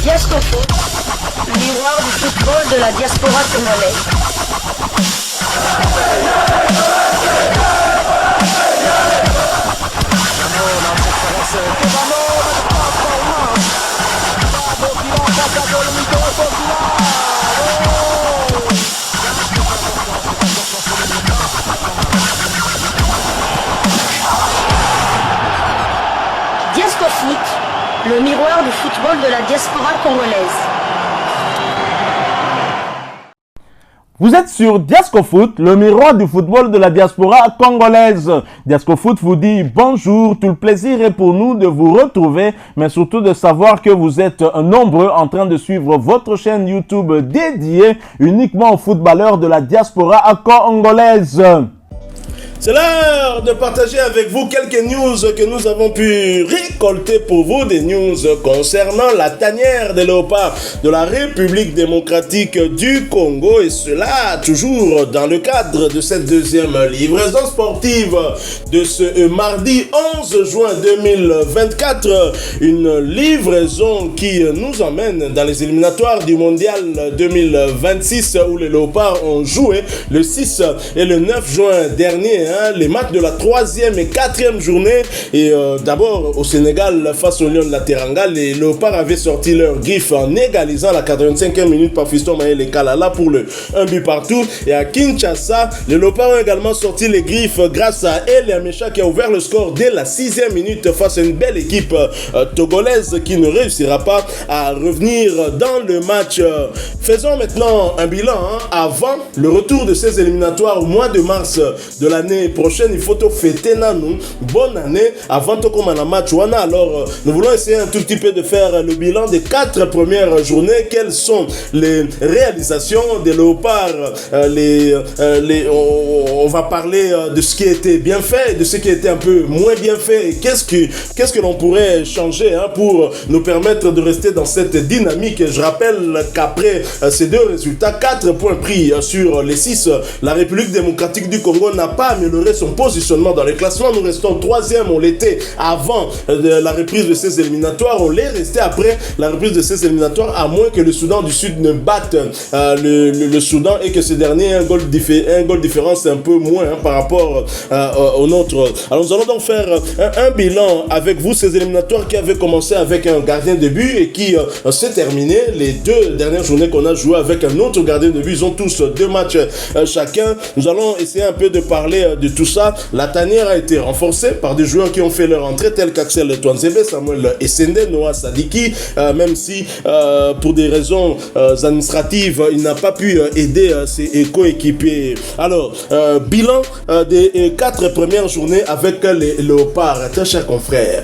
Diasco Foot, le miroir du football de la diaspora congolaise. Diasco Foot, le miroir du football de la diaspora congolaise. Vous êtes sur Diasco Foot, le miroir du football de la diaspora congolaise. Diasco Foot vous dit bonjour, tout le plaisir est pour nous de vous retrouver, mais surtout de savoir que vous êtes nombreux en train de suivre votre chaîne YouTube dédiée uniquement aux footballeurs de la diaspora congolaise. C'est l'heure de partager avec vous quelques news que nous avons pu récolter pour vous, des news concernant la tanière des léopards de la République démocratique du Congo, et cela toujours dans le cadre de cette deuxième livraison sportive de ce mardi 11 juin 2024, une livraison qui nous emmène dans les éliminatoires du mondial 2026 où les léopards ont joué le 6 et le 9 juin dernier. Les matchs de la 3e et 4e journée. Et d'abord au Sénégal face au Lion de la Teranga, les léopards avaient sorti leur griffe en égalisant la 85e minute par Fiston Maël Kalala pour le 1 but partout. Et à Kinshasa, les léopards ont également sorti les griffes grâce à El Amecha qui a ouvert le score dès la 6e minute face à une belle équipe togolaise qui ne réussira pas à revenir dans le match. Faisons maintenant un bilan avant le retour de ces éliminatoires au mois de mars de l'année prochaine. Il faut tout fêter nous. Bonne année avant tout comme un match. Alors nous voulons essayer un tout petit peu de faire le bilan des 4 premières journées. Quelles sont les réalisations des léopards? On va parler de ce qui a été bien fait, de ce qui a été un peu moins bien fait. Et qu'est-ce que l'on pourrait changer pour nous permettre de rester dans cette dynamique? Je rappelle qu'après ces deux résultats, 4 points pris sur les 6, la République démocratique du Congo n'a pas amélioré son positionnement dans le classement. Nous restons 3e, on l'était avant la reprise de ces éliminatoires, on l'est resté après la reprise de ces éliminatoires, à moins que le Soudan du Sud ne batte le Soudan et que ce dernier ait un goal différence un peu moins par rapport au nôtre. Alors nous allons donc faire un bilan avec vous, ces éliminatoires qui avaient commencé avec un gardien de but et qui s'est terminé les 2 dernières journées qu'on a joué avec un autre gardien de but. Ils ont tous 2 matchs chacun. Nous allons essayer un peu de parler de tout ça. La tanière a été renforcée par des joueurs qui ont fait leur entrée tels qu'Axel Twanzebe, Samuel Essende, Noah Sadiki, même si pour des raisons administratives il n'a pas pu aider ses coéquipiers. Alors bilan des 4 premières journées avec les léopards, très chers confrères.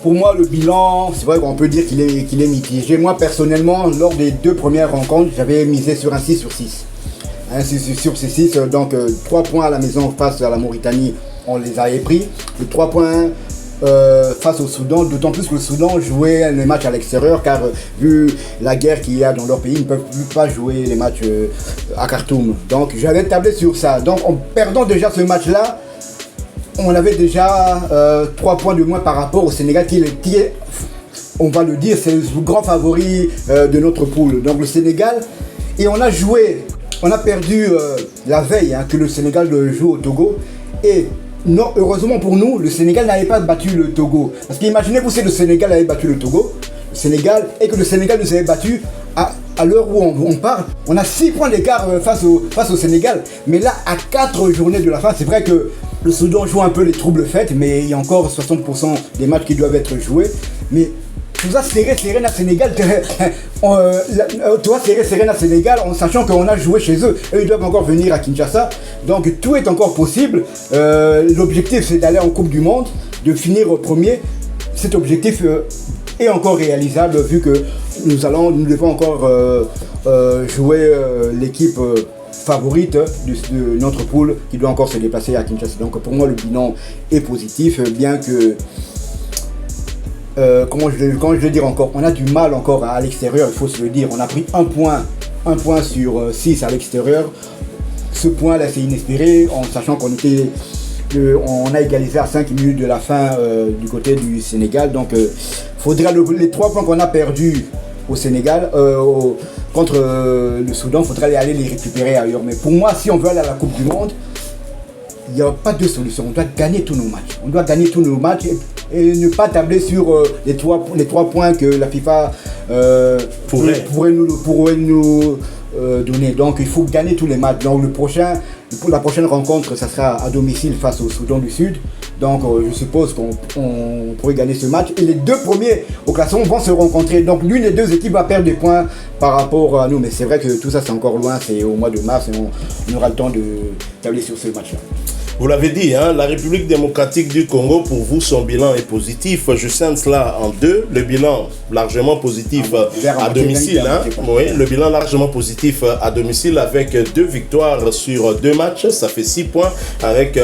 Pour moi, le bilan, c'est vrai qu'on peut dire qu'il est mitigé. Moi, personnellement, lors des 2 premières rencontres, j'avais misé sur un 6 sur 6. Sur ces 6, donc 3 points à la maison face à la Mauritanie, on les avait pris. Et 3 points face au Soudan, d'autant plus que le Soudan jouait les matchs à l'extérieur, car vu la guerre qu'il y a dans leur pays, ils ne peuvent plus pas jouer les matchs à Khartoum. Donc j'avais tablé sur ça. Donc en perdant déjà ce match-là, on avait déjà 3 points de moins par rapport au Sénégal qui est, on va le dire, c'est le grand favori de notre poule. Donc le Sénégal, et on a perdu la veille que le Sénégal joue au Togo. Et non, heureusement pour nous, le Sénégal n'avait pas battu le Togo. Parce qu'imaginez-vous si le Sénégal avait battu le Togo, et que le Sénégal nous avait battu à l'heure où on parle, on a 6 points d'écart face au Sénégal. Mais là, à 4 journées de la fin, c'est vrai que le Soudan joue un peu les troubles fêtes, mais il y a encore 60% des matchs qui doivent être joués. Mais tout ça, serré à Sénégal, serré à Sénégal, en sachant qu'on a joué chez eux. Eux, ils doivent encore venir à Kinshasa. Donc tout est encore possible. L'objectif, c'est d'aller en Coupe du Monde, de finir au premier. Cet objectif est encore réalisable vu que nous devons encore jouer l'équipe favorite de notre poule qui doit encore se déplacer à Kinshasa. Donc pour moi, le bilan est positif, bien que comment je vais dire encore, on a du mal encore à l'extérieur, il faut se le dire. On a pris un point sur 6 à l'extérieur. Ce point là c'est inespéré, en sachant on a égalisé à 5 minutes de la fin du côté du Sénégal. Donc faudrait les 3 points qu'on a perdus au Sénégal, contre le Soudan, il faudrait aller les récupérer ailleurs. Mais pour moi, si on veut aller à la Coupe du Monde, il n'y a pas de solution. On doit gagner tous nos matchs. On doit gagner tous nos matchs et ne pas tabler sur les trois points que la FIFA pourrait nous donner. Donc il faut gagner tous les matchs. Donc pour la prochaine rencontre, ça sera à domicile face au Soudan du Sud. Donc je suppose qu'on pourrait gagner ce match. Et les deux premiers au classement vont se rencontrer. Donc l'une des deux équipes va perdre des points par rapport à nous. Mais c'est vrai que tout ça c'est encore loin. C'est au mois de mars et on aura le temps de tabler sur ce match-là. Vous l'avez dit, hein, la République démocratique du Congo, pour vous, son bilan est positif. Je scinde cela en deux. Le bilan largement positif à domicile. Hein, oui, le bilan largement positif à domicile avec 2 victoires sur 2 matchs. Ça fait 6 points avec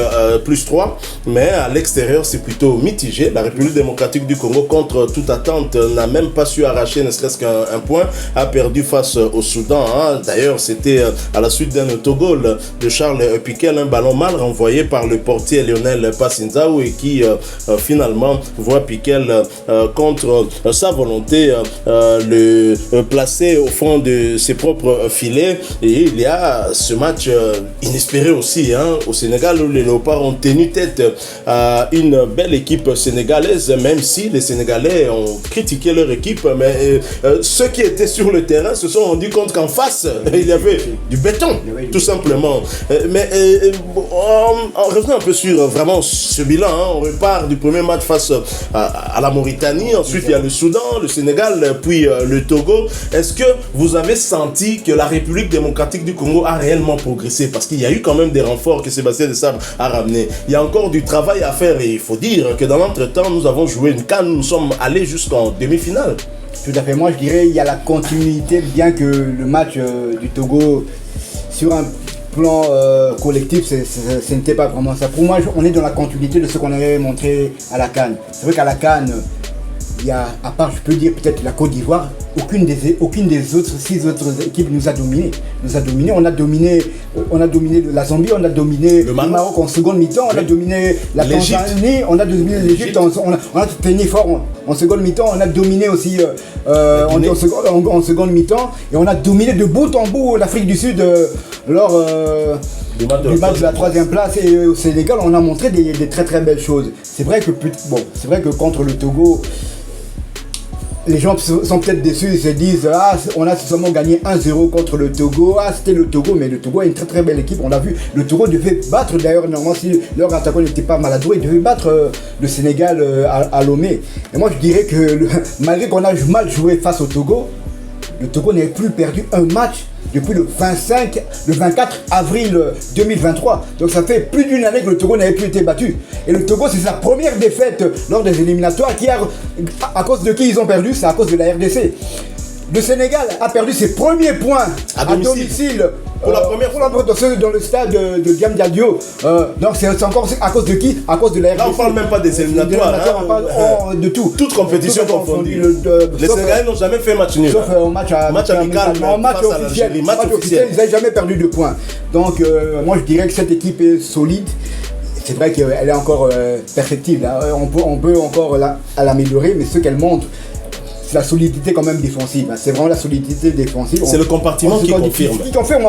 plus 3. Mais à l'extérieur, c'est plutôt mitigé. La République démocratique du Congo, contre toute attente, n'a même pas su arracher ne serait-ce qu'un point. A perdu face au Soudan. Hein. D'ailleurs, c'était à la suite d'un autogol de Charles Piquel, un ballon mal renvoyé par le portier Lionel Passinzao et qui finalement voit Piquel contre sa volonté le placer au fond de ses propres filets. Et il y a ce match inespéré aussi hein, au Sénégal où les Léopards ont tenu tête à une belle équipe sénégalaise, même si les Sénégalais ont critiqué leur équipe, mais ceux qui étaient sur le terrain se sont rendus compte qu'en face il y avait du béton tout simplement. Mais revenons un peu sur vraiment ce bilan. Hein. On repart du premier match face à la Mauritanie. Ensuite, il y a le Soudan, le Sénégal, puis le Togo. Est-ce que vous avez senti que la République démocratique du Congo a réellement progressé? Parce qu'il y a eu quand même des renforts que Sébastien Desabre a ramenés. Il y a encore du travail à faire et il faut dire que dans l'entretemps, nous avons joué une CAN. Nous sommes allés jusqu'en demi-finale. Tout à fait. Moi, je dirais qu'il y a la continuité, bien que le match du Togo, sur un plan collectif, ce n'était pas vraiment ça. Pour moi, on est dans la continuité de ce qu'on avait montré à la CAN. C'est vrai qu'à la CAN, il y a, à part, je peux dire peut-être la Côte d'Ivoire, aucune des autres 6 autres équipes nous a dominé. On a dominé la Zambie, on a dominé le Maroc en seconde mi-temps, on a dominé la Tanzanie, on a dominé l'Égypte, on a tenu fort en seconde mi-temps, on a dominé aussi en seconde mi-temps et on a dominé de bout en bout l'Afrique du Sud lors du match de la 3e place. Et au Sénégal, on a montré des très très belles choses. C'est vrai que contre le Togo, les gens sont peut-être déçus, ils se disent on a seulement gagné 1-0 contre le Togo, c'était le Togo, mais le Togo est une très très belle équipe, on l'a vu, le Togo devait battre d'ailleurs, normalement si leur attaquant n'était pas maladroit, il devait battre le Sénégal à Lomé. Et moi je dirais que malgré qu'on a mal joué face au Togo, le Togo n'avait plus perdu un match depuis le 24 avril 2023. Donc ça fait plus d'une année que le Togo n'avait plus été battu. Et le Togo, c'est sa première défaite lors des éliminatoires à cause de qui ils ont perdu, c'est à cause de la RDC. Le Sénégal a perdu ses premiers points à domicile pour la première fois dans le stade de Diamniadio. Donc c'est encore à cause de qui? À cause de la RDC. Là on parle même pas des éliminatoires, on parle de tout. Toute compétition confondue. Les Sénégalais n'ont jamais fait match nul. Sauf un match amical, match officiel. Ils n'avaient jamais perdu de points. Donc moi je dirais que cette équipe est solide. C'est vrai qu'elle est encore perfectible. Hein. On peut encore l'améliorer, mais ce qu'elle montre, c'est la solidité quand même défensive. C'est vraiment la solidité défensive. C'est le compartiment qui confirme. Qui confirme.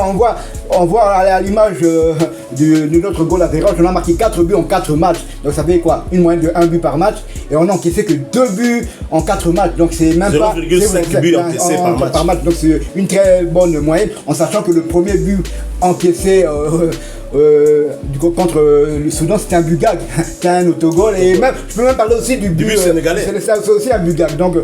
On voit à l'image de notre goal average, on a marqué 4 buts en 4 matchs. Donc ça fait quoi? Une moyenne de 1 but par match. Et on a encaissé que 2 buts en 4 matchs. Donc c'est même 0,5 buts encaissés par match. Donc c'est une très bonne moyenne. En sachant que le premier but encaissé contre le Soudan, c'était un but gag, c'était un autogol. Et même, je peux même parler aussi du but sénégalais. C'est aussi un but gag. Donc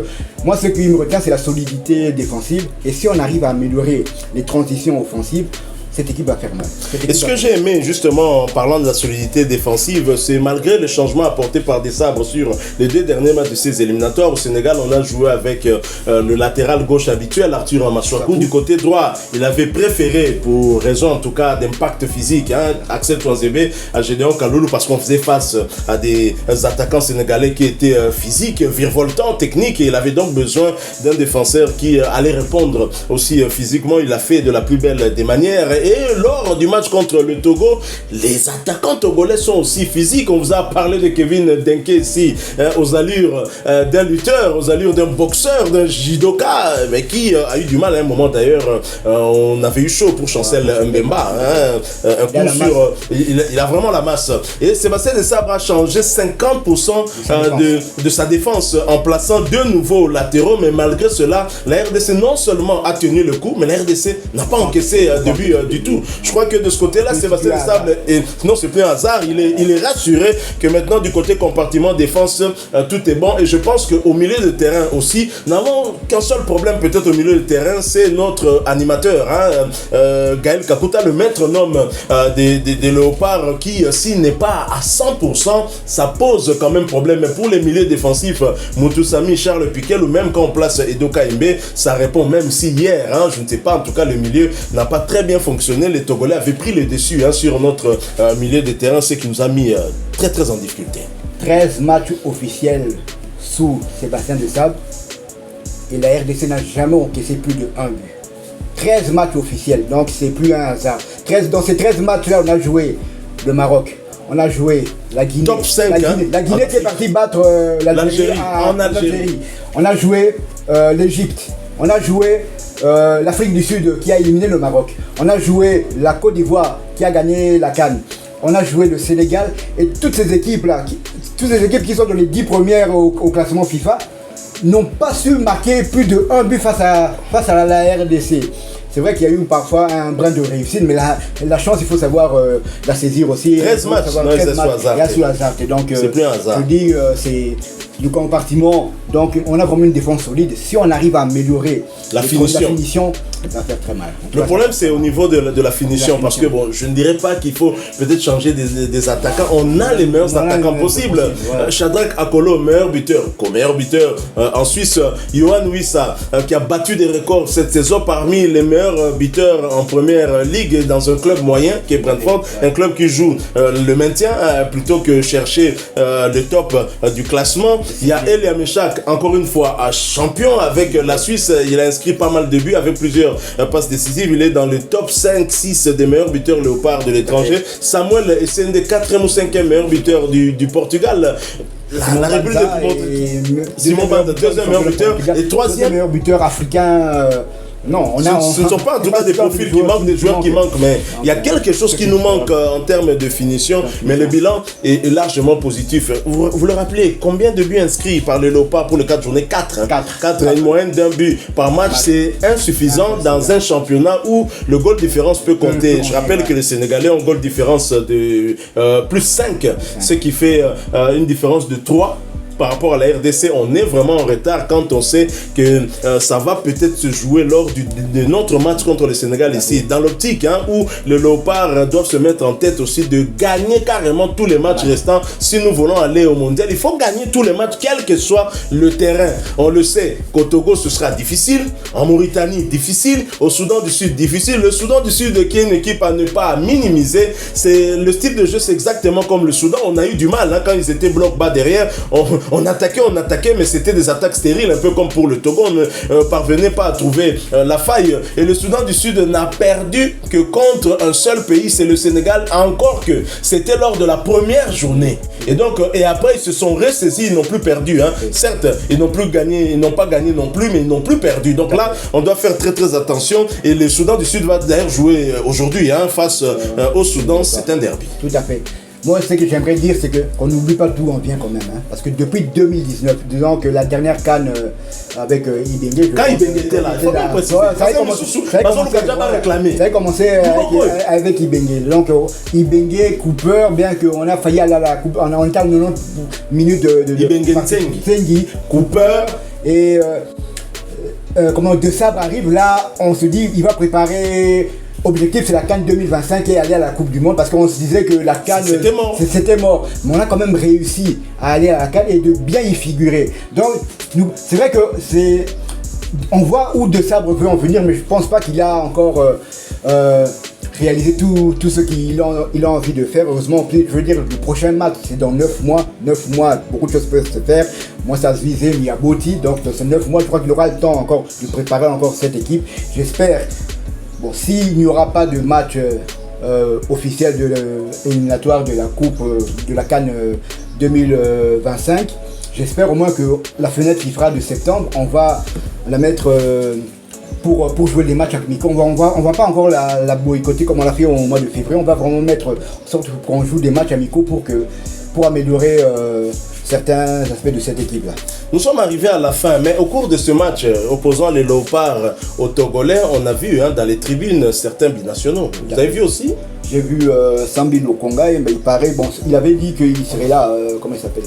moi ce qui me retient, c'est la solidité défensive. Et si on arrive à améliorer les transitions offensives, cette équipe va faire mal. Et ce que j'ai aimé justement en parlant de la solidité défensive, c'est malgré les changements apportés par Desabre sur les 2 derniers matchs de ces éliminatoires, au Sénégal on a joué avec le latéral gauche habituel, Arthur Amaswakou. Du côté droit, il avait préféré, pour raison en tout cas d'impact physique, Axel Touanzebe à Gédéon Kaloulou, parce qu'on faisait face à des attaquants sénégalais qui étaient physiques, virevoltants, techniques, et il avait donc besoin d'un défenseur qui allait répondre aussi physiquement. Il l'a fait de la plus belle des manières. Et lors du match contre le Togo, les attaquants togolais sont aussi physiques. On vous a parlé de Kevin Denke ici, aux allures d'un lutteur, aux allures d'un boxeur, d'un judoka, mais qui a eu du mal à un moment d'ailleurs. On avait eu chaud pour Chancel Mbemba. Un coup sur... il a vraiment la masse. Et Sébastien Desabre a changé 50% de sa défense en plaçant 2 nouveaux latéraux, mais malgré cela, la RDC non seulement a tenu le coup, mais la RDC n'a pas encaissé de but du tout. Je crois que de ce côté-là, Sébastien Desabre, non, c'est plus un hasard, il est rassuré que maintenant du côté compartiment défense, tout est bon. Et je pense qu'au milieu de terrain aussi, nous n'avons qu'un seul problème peut-être au milieu de terrain, c'est notre animateur, Gaël Kakuta, le maître-homme des Léopards, qui s'il n'est pas à 100%, ça pose quand même problème. Mais pour les milieux défensifs, Moutoussamy, Charles Piquel, ou même quand on place Edo Kaimbe, ça répond. Même si hier, je ne sais pas, en tout cas le milieu n'a pas très bien fonctionné. Les Togolais avaient pris le dessus sur notre milieu de terrain, ce qui nous a mis très très en difficulté. 13 matchs officiels sous Sébastien Desabre et la RDC n'a jamais encaissé plus de 1 but. 13 matchs officiels, donc c'est plus un hasard. Dans ces 13 matchs-là, on a joué le Maroc, on a joué la Guinée. Top 5, la Guinée qui est partie battre l'Algérie en Algérie. On a joué l'Égypte, on a joué l'Afrique du Sud qui a éliminé le Maroc. On a joué la Côte d'Ivoire qui a gagné la CAN. On a joué le Sénégal et toutes ces équipes-là, toutes ces équipes qui sont dans les 10 premières au classement FIFA, n'ont pas su marquer plus de 1 but face à la RDC. C'est vrai qu'il y a eu parfois un brin de réussite, mais la chance, il faut savoir la saisir aussi. 13 matchs, il y a sous hasard. Donc, c'est plus un hasard. Je dis, c'est du compartiment. Donc, on a vraiment une défense solide. Si on arrive à améliorer la finition, ça va faire très mal. Le problème, c'est au niveau de la finition, parce que bon, je ne dirais pas qu'il faut peut-être changer des attaquants. On a les meilleurs attaquants possibles. Ouais. Shadrack Akolo, meilleur buteur, en Suisse, Yohan Wissa, qui a battu des records cette saison parmi les meilleurs buteurs en première ligue dans un club moyen qui est Brentford, un club qui joue le maintien plutôt que chercher le top du classement. Il y a Elia Meshak, encore une fois, champion avec la Suisse. Il a inscrit pas mal de buts avec plusieurs passes décisives. Il est dans le top 5-6 des meilleurs buteurs léopards de l'étranger. Samuel Essende, 4e ou 5e meilleur buteur du Portugal. La République de Simon Banda, 2e meilleur buteur et 3e meilleur buteur africain. Non, ce ne sont pas en tout cas des profils qui manquent, des joueurs qui manquent, mais il y a quelque chose qui nous manque en termes de finition, mais le bilan est largement positif. Vous le rappelez, combien de buts inscrits par les Léopards pour les 4 journées? 4. 4, une moyenne d'un but par match, c'est insuffisant dans un championnat où le goal différence peut compter. Je rappelle que les Sénégalais ont un goal différence de plus 5, ce qui fait une différence de 3. Par rapport à la RDC, on est vraiment en retard quand on sait que ça va peut-être se jouer lors de notre match contre le Sénégal ici. Dans l'optique où les Léopards doivent se mettre en tête aussi de gagner carrément tous les matchs restants. Si nous voulons aller au mondial, il faut gagner tous les matchs, quel que soit le terrain. On le sait, qu'au Togo, ce sera difficile. En Mauritanie, difficile. Au Soudan du Sud, difficile. Le Soudan du Sud, qui est une équipe à ne pas minimiser, c'est le style de jeu, c'est exactement comme le Soudan. On a eu du mal quand ils étaient bloc bas derrière. On attaquait, mais c'était des attaques stériles, un peu comme pour le Togo. On ne parvenait pas à trouver la faille. Et le Soudan du Sud n'a perdu que contre un seul pays, c'est le Sénégal. Encore que c'était lors de la première journée. Et donc, et après, ils se sont ressaisis, ils n'ont plus perdu. Certes, ils n'ont pas gagné non plus, mais ils n'ont plus perdu. Donc là, on doit faire très très attention. Et le Soudan du Sud va d'ailleurs jouer aujourd'hui face au Soudan. C'est un derby. Tout à fait. Moi, ce que j'aimerais dire, c'est qu'on n'oublie pas d'où on vient quand même. Parce que depuis 2019, disons que la dernière CAN avec Ibengue... Quand Ibengue était là, il faut bien préciser. Ça a commencé avec Ibengue. Donc, Ibengue, Cooper, bien qu'on a failli aller à la coupe, on était à 90 minutes de Ibengue Nsengi, Cooper et... comment Desabre arrive, là, on se dit, il va préparer... Objectif, c'est la CAN 2025 et aller à la Coupe du Monde parce qu'on se disait que la CAN c'était mort. Mais on a quand même réussi à aller à la CAN et de bien y figurer. Donc, c'est vrai que on voit où Desabre veut en venir, mais je pense pas qu'il a encore réalisé tout ce qu'il a envie de faire. Heureusement, je veux dire, le prochain match, c'est dans 9 mois. 9 mois, beaucoup de choses peuvent se faire. Moi, ça se visait Miyaboti. Donc, dans ces 9 mois, je crois qu'il aura le temps encore de préparer encore cette équipe. J'espère Bon, s'il n'y aura pas de match officiel de éliminatoire de la Coupe de la CAN 2025, j'espère au moins que la fenêtre qui fera de septembre, on va la mettre pour jouer les matchs amicaux. On va pas encore la boycotter comme on l'a fait au mois de février. On va vraiment mettre en sorte qu'on joue des matchs amicaux pour améliorer certains aspects de cette équipe-là. Nous sommes arrivés à la fin, mais au cours de ce match opposant les Léopards aux Togolais, on a vu dans les tribunes certains binationaux. Vous avez vu aussi? J'ai vu Sambi Lokonga, mais il paraît, bon, il avait dit qu'il serait là, comment il s'appelle?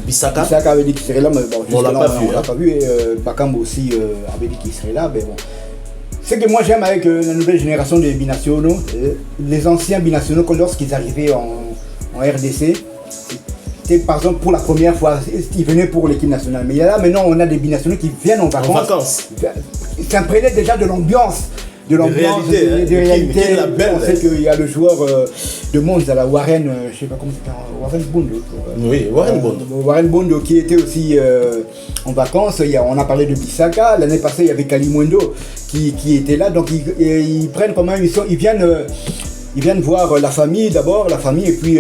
Bissaka. Bissaka avait dit qu'il serait là, mais bon, on l'a pas vu. On l'a pas vu, et Bakambo aussi avait dit qu'il serait là, mais bon. Ce que moi j'aime avec la nouvelle génération des binationaux, les anciens binationaux, lorsqu'ils arrivaient en RDC, c'était par exemple pour la première fois, ils venaient pour l'équipe nationale. Mais là maintenant on a des binationaux qui viennent en vacances. Ils s'imprégnaient déjà de l'ambiance. De réalité. On sait qu'il y a le joueur de Monza, la Warren, je ne sais pas comment c'est, Warren Bondo. Oui, Warren Bondo. Warren Bondo qui était aussi en vacances. On a parlé de Bissaka. L'année passée, il y avait Kalimundo qui était là. Donc ils prennent comme même, ils viennent voir la famille et puis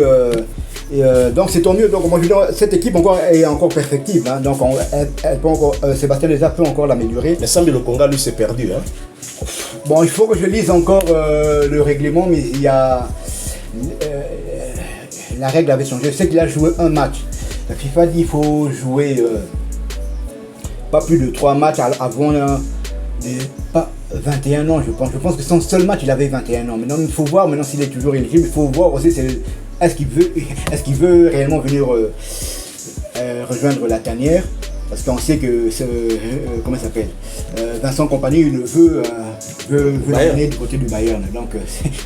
donc c'est tant mieux. Donc moi, cette équipe est encore perfectible. Hein. Donc elle peut encore, Sébastien Lézard peut encore l'améliorer. Mais Sambi Lokonga lui s'est perdu. Hein. Bon, il faut que je lise encore le règlement, mais il y a la règle avait changé. Je sais qu'il a joué un match. La FIFA dit qu'il faut jouer pas plus de 3 matchs avant pas 21 ans, je pense. Je pense que son seul match, il avait 21 ans. Maintenant, il faut voir maintenant s'il est toujours éligible. Il faut voir aussi est-ce qu'il veut réellement venir rejoindre la tanière. Parce qu'on sait que comment il s'appelle, Vincent Kompany veut l'amener du côté du Bayern. Donc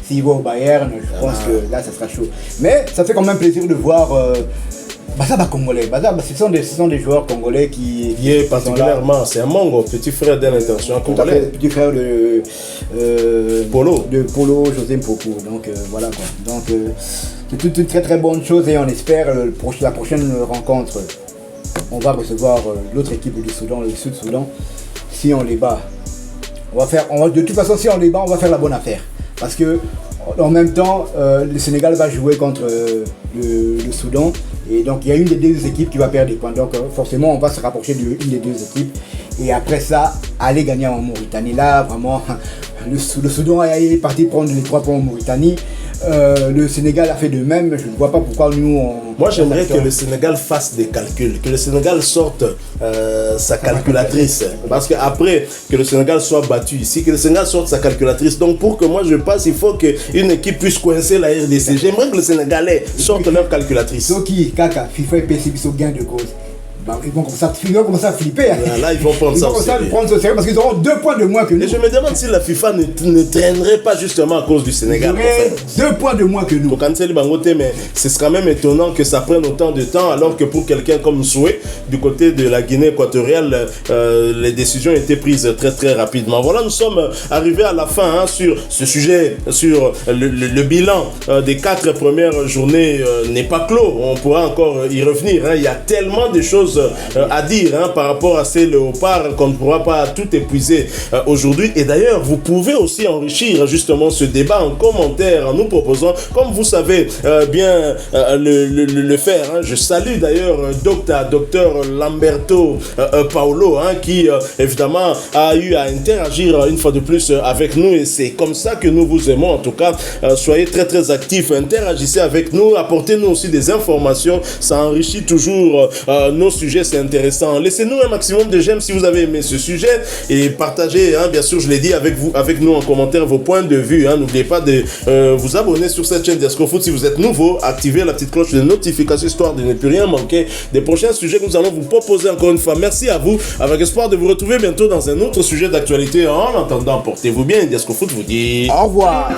s'il va au Bayern, je pense que là ça sera chaud. Mais ça fait quand même plaisir de voir Bazaba congolais. Ce sont des joueurs congolais qui est particulièrement, c'est un Mongo, petit frère d'un international congolais. Petit frère de Polo José Mpoko. Donc voilà quoi. Donc c'est une très très bonne chose et on espère la prochaine rencontre. On va recevoir l'autre équipe du Soudan, le Sud-Soudan. Si on les bat, de toute façon, si on les bat, on va faire la bonne affaire. Parce que en même temps, le Sénégal va jouer contre le Soudan. Et donc, il y a une des deux équipes qui va perdre des points. Donc, forcément, on va se rapprocher d'une des deux équipes. Et après ça, aller gagner en Mauritanie. Là, vraiment, le Soudan est parti prendre les 3 points en Mauritanie. Le Sénégal a fait de même. Je ne vois pas pourquoi nous... Moi, j'aimerais que le Sénégal fasse des calculs, que le Sénégal sorte sa calculatrice. Parce qu'après que le Sénégal soit battu ici, que le Sénégal sorte sa calculatrice. Donc, pour que moi je passe, il faut qu'une équipe puisse coincer la RDC. J'aimerais que le Sénégalais sorte leur calculatrice. Soki, Kaka, FIFA et PCB sont gain de cause. Bah, ils vont commencer à flipper. Hein. Là, ils vont prendre ça au sérieux. Parce qu'ils auront 2 points de moins que nous. Et je me demande si la FIFA ne traînerait pas justement à cause du Sénégal. Ils auraient 2 points de moins que nous. Mais c'est quand même étonnant que ça prenne autant de temps, alors que pour quelqu'un comme Soué, du côté de la Guinée équatoriale, les décisions étaient prises très très rapidement. Voilà, nous sommes arrivés à la fin sur ce sujet, sur le bilan des 4 premières journées n'est pas clos. On pourra encore y revenir. Il y a tellement de choses à dire par rapport à ces Léopards qu'on ne pourra pas tout épuiser aujourd'hui. Et d'ailleurs, vous pouvez aussi enrichir justement ce débat en commentaire en nous proposant, comme vous savez bien le faire. Je salue d'ailleurs docteur Lamberto Paolo qui évidemment a eu à interagir une fois de plus avec nous, et c'est comme ça que nous vous aimons. En tout cas, soyez très très actifs, interagissez avec nous, apportez-nous aussi des informations, ça enrichit toujours nos sujets, c'est intéressant. Laissez-nous un maximum de j'aime si vous avez aimé ce sujet et partagez, bien sûr, je l'ai dit, avec nous en commentaire vos points de vue. N'oubliez pas de vous abonner sur cette chaîne Diasco Foot si vous êtes nouveau, activez la petite cloche de notification histoire de ne plus rien manquer des prochains sujets que nous allons vous proposer. Encore une fois, merci à vous, avec espoir de vous retrouver bientôt dans un autre sujet d'actualité. En attendant, portez-vous bien. Diasco Foot vous dit au revoir.